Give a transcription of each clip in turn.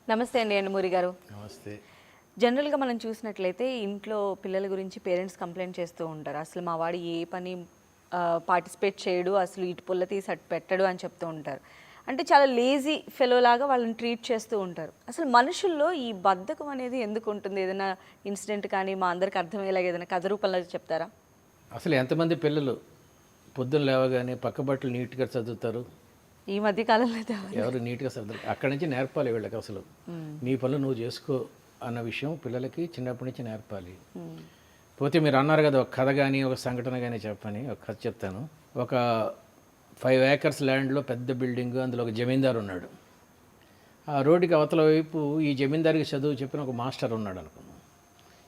నమస్తే అండి ఎండమూరి గారు. నమస్తే. జనరల్‌గా మనం చూసినట్లయితే ఇంట్లో పిల్లల గురించి పేరెంట్స్ కంప్లెయింట్ చేస్తూ ఉంటారు. అసలు మా వాడు ఏ పని పార్టిసిపేట్ చేయడు, అసలు ఇటు పుల్ల తీసి అటు పెట్టడు అని చెప్తూ ఉంటారు. అంటే చాలా లేజీ ఫెలో లాగా వాళ్ళని ట్రీట్ చేస్తూ ఉంటారు. అసలు మనుషుల్లో ఈ బద్ధకం అనేది ఎందుకు ఉంటుంది? ఏదైనా ఇన్సిడెంట్ కానీ మా అందరికి అర్థమయ్యేలాగా ఏదైనా కథ రూపంలో చెప్తారా? అసలు ఎంతమంది పిల్లలు పొద్దున్న లేవగానే పక్క బట్టలు నీట్గా చదువుతారు? ఈ మధ్య కాలంలో అయితే ఎవరు నీట్గా చదువుతారు? అక్కడి నుంచి నేర్పాలి వీళ్ళకి. అసలు నీ పనులు నువ్వు చేసుకో అన్న విషయం పిల్లలకి చిన్నప్పటి నుంచి నేర్పాలి. పోతే మీరు అన్నారు కదా, ఒక కథ కానీ ఒక సంఘటన కానీ చెప్పని, ఒక కథ చెప్తాను. ఒక 5 acres ల్యాండ్లో పెద్ద బిల్డింగ్, అందులో ఒక జమీందారు ఉన్నాడు. ఆ రోడ్డుకి అవతల వైపు ఈ జమీందారికి చదువు చెప్పిన ఒక మాస్టర్ ఉన్నాడు అనుకున్నాం.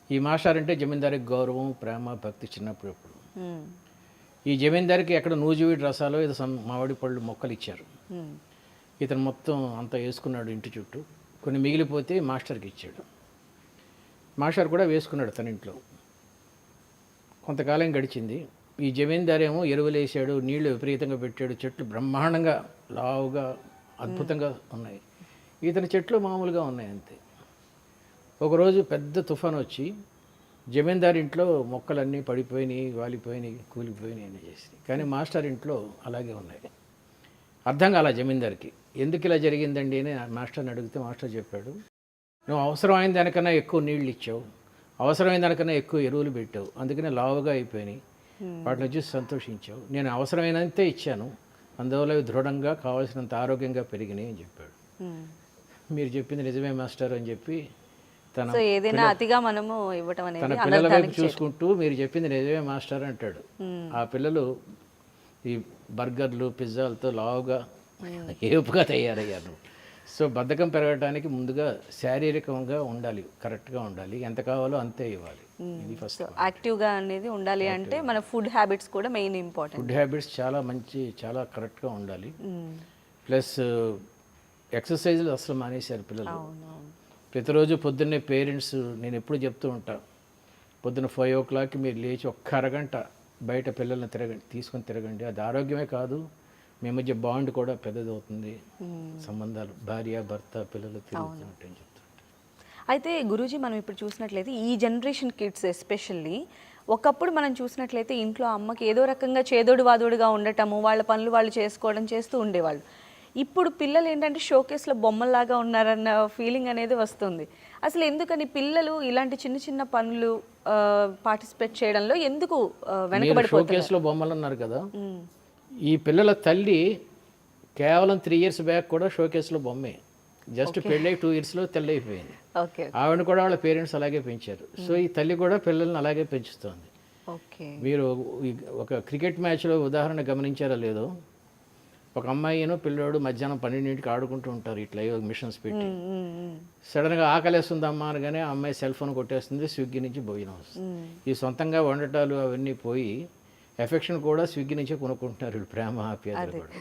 ఈ మాస్టర్ అంటే జమీందారికి గౌరవం, ప్రేమ, భక్తి చిన్నప్పుడు. ఈ జమీందారికి ఎక్కడ నూజివీడి రసాలు ఏదో మామిడి పళ్ళు మొక్కలు ఇచ్చారు. ఇతను మొత్తం అంతా వేసుకున్నాడు ఇంటి చుట్టూ. కొన్ని మిగిలిపోతే మాస్టర్కి ఇచ్చాడు. మాస్టర్ కూడా వేసుకున్నాడు తన ఇంట్లో. కొంతకాలం గడిచింది. ఈ జమీందారు ఏమో ఎరువులు వేసాడు, నీళ్లు విపరీతంగా పెట్టాడు, చెట్లు బ్రహ్మాండంగా లావుగా అద్భుతంగా ఉన్నాయి. ఇతని చెట్లు మామూలుగా ఉన్నాయి అంతే. ఒకరోజు పెద్ద తుఫాను వచ్చి జమీందారు ఇంట్లో మొక్కలన్నీ పడిపోయినాయి, వాలిపోయినాయి, కూలిపోయినాయి అని చేసి. కానీ మాస్టర్ ఇంట్లో అలాగే ఉన్నాయి. అర్థం కాల జమీందారికి, ఎందుకు ఇలా జరిగిందండి అని మాస్టర్ని అడిగితే మాస్టర్ చెప్పాడు, నువ్వు అవసరమైన దానికన్నా ఎక్కువ నీళ్ళు ఇచ్చావు, అవసరమైన దానికన్నా ఎక్కువ ఎరువులు పెట్టావు, అందుకనే లావుగా అయిపోయినాయి, వాటిని చూసి సంతోషించావు. నేను అవసరమైనంతే ఇచ్చాను, అందువల్ల అవి దృఢంగా కావాల్సినంత ఆరోగ్యంగా పెరిగినాయి అని చెప్పాడు. మీరు చెప్పింది నిజమే మాస్టర్ అని చెప్పి తన పిల్లల వైపు చూసుకుంటూ మీరు చెప్పింది నిజమే మాస్టర్ అంటాడు. ఆ పిల్లలు ఈ బర్గర్లు, పిజ్జాలతో లావుగా ఏపుగా తయారయ్యారు. సో బద్ధకం పెరగడానికి ముందుగా శారీరకంగా ఉండాలి, కరెక్ట్గా ఉండాలి, ఎంత కావాలో అంతే ఇవ్వాలి. ఇది ఫస్ట్. యాక్టివ్గా అనేది ఉండాలి అంటే మన ఫుడ్ హ్యాబిట్స్ కూడా మెయిన్ ఇంపార్టెంట్. ఫుడ్ హ్యాబిట్స్ చాలా మంచి, చాలా కరెక్ట్గా ఉండాలి. ప్లస్ ఎక్సర్సైజులు అసలు మానేశారు పిల్లలు. ప్రతిరోజు పొద్దున్నే పేరెంట్స్, నేను ఎప్పుడు చెప్తూ ఉంటాను, పొద్దున్న 5 o'clock మీరు లేచి ఒక్క అరగంట బయట పిల్లల్ని తీసుకొని తిరగండి. అది ఆరోగ్యమే కాదు, మీ మధ్య బాండ్ కూడా పెద్దదవుతుంది. సంబంధాలు, భార్య భర్త పిల్లలు తిరుగుతున్నట్టు అని చెప్తుంటారు. అయితే గురూజీ, మనం ఇప్పుడు చూసినట్లయితే ఈ జనరేషన్ కిడ్స్ ఎస్పెషల్లీ, ఒకప్పుడు మనం చూసినట్లయితే ఇంట్లో అమ్మకి ఏదో రకంగా చేదోడు వాదోడుగా ఉండటము, వాళ్ళ పనులు వాళ్ళు చేసుకోవడం చేస్తూ ఉండేవాళ్ళు. ఇప్పుడు పిల్లలు ఏంటంటే షోకేస్లో బొమ్మల్లాగా ఉన్నారన్న ఫీలింగ్ అనేది వస్తుంది. అసలు ఎందుకని పిల్లలు ఇలాంటి చిన్న చిన్న పనులు పార్టిసిపేట్ చేయడంలో ఎందుకు వెనకబడిపోతున్నారు? షోకేస్లో బొమ్మలు అన్నారు కదా, ఈ పిల్లల తల్లి కేవలం 3 years బ్యాక్ కూడా షోకేస్లో బొమ్మే. జస్ట్ పెళ్ళై 2 yearsలో తెల్లైపోయింది. ఆవిడ కూడా వాళ్ళ పేరెంట్స్ అలాగే పెంచారు. సో ఈ తల్లి కూడా పిల్లల్ని అలాగే పెంచుతోంది. మీరు ఒక క్రికెట్ మ్యాచ్లో ఉదాహరణ గమనించారో లేదో, ఒక అమ్మాయిను పిల్లోడు మధ్యాహ్నం 12 ఆడుకుంటూ ఉంటారు, ఇట్లా మిషన్స్ పెట్టి. సడన్గా ఆకలేస్తుందమ్మా అనగానే ఆ అమ్మాయి సెల్ ఫోన్ కొట్టేస్తుంది, స్విగ్గీ నుంచి భోజనం వస్తుంది. ఈ సొంతంగా వండటాలు అవన్నీ పోయి ఎఫెక్షన్ కూడా స్విగ్గీ నుంచే కొనుక్కుంటున్నారు, ప్రేమ ఆప్యాయతలు కూడా.